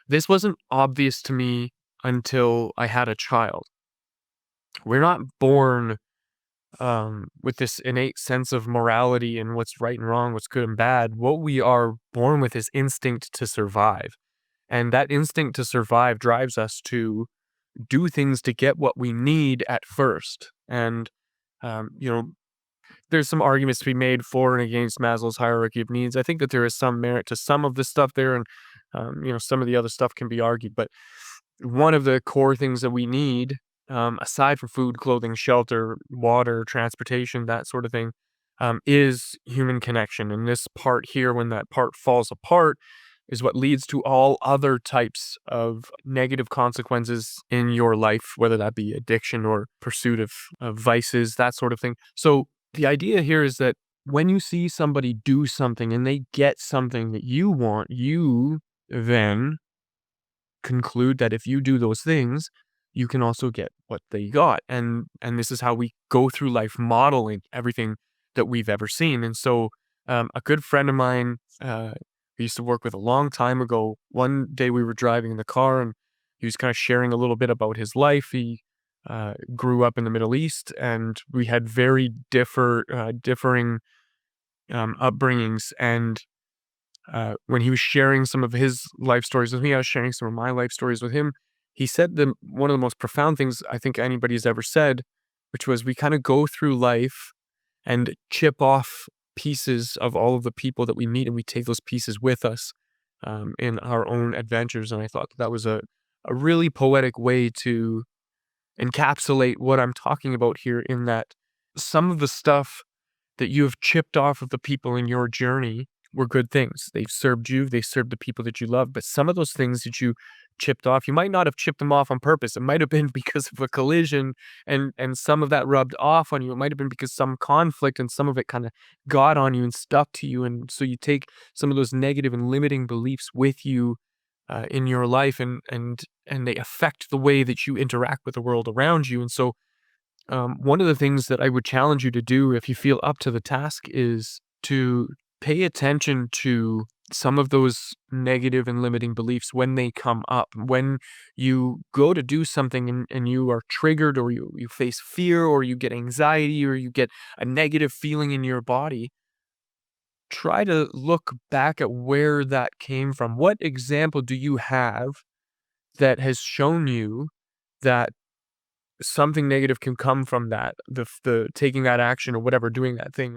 This wasn't obvious to me until I had a child. We're not born with this innate sense of morality and what's right and wrong, what's good and bad. What we are born with is instinct to survive. And that instinct to survive drives us to do things to get what we need at first. And, you know, there's some arguments to be made for and against Maslow's hierarchy of needs. I think that there is some merit to some of this stuff there, and some of the other stuff can be argued. But one of the core things that we need, aside from food, clothing, shelter, water, transportation, that sort of thing, is human connection. And this part here, when that part falls apart, is what leads to all other types of negative consequences in your life, whether that be addiction or pursuit of vices, that sort of thing. So the idea here is that when you see somebody do something and they get something that you want, you then conclude that if you do those things, you can also get what they got. And this is how we go through life modeling everything that we've ever seen. And so a good friend of mine I used to work with a long time ago, one day we were driving in the car and he was kind of sharing a little bit about his life. He grew up in the Middle East and we had very differing upbringings. And when he was sharing some of his life stories with me, I was sharing some of my life stories with him. He said one of the most profound things I think anybody's ever said, which was we kind of go through life and chip off pieces of all of the people that we meet, and we take those pieces with us in our own adventures. And I thought that was a really poetic way to encapsulate what I'm talking about here, in that some of the stuff that you have chipped off of the people in your journey were good things. They've served you, they served the people that you love. But some of those things that you chipped off, you might not have chipped them off on purpose. It might have been because of a collision and some of that rubbed off on you. It might have been because some conflict and some of it kind of got on you and stuck to you. And so you take some of those negative and limiting beliefs with you in your life, and they affect the way that you interact with the world around you. And so one of the things that I would challenge you to do if you feel up to the task is to pay attention to some of those negative and limiting beliefs when they come up. When you go to do something and you are triggered, or you face fear, or you get anxiety, or you get a negative feeling in your body, try to look back at where that came from. What example do you have that has shown you that something negative can come from that, the taking that action or whatever, doing that thing.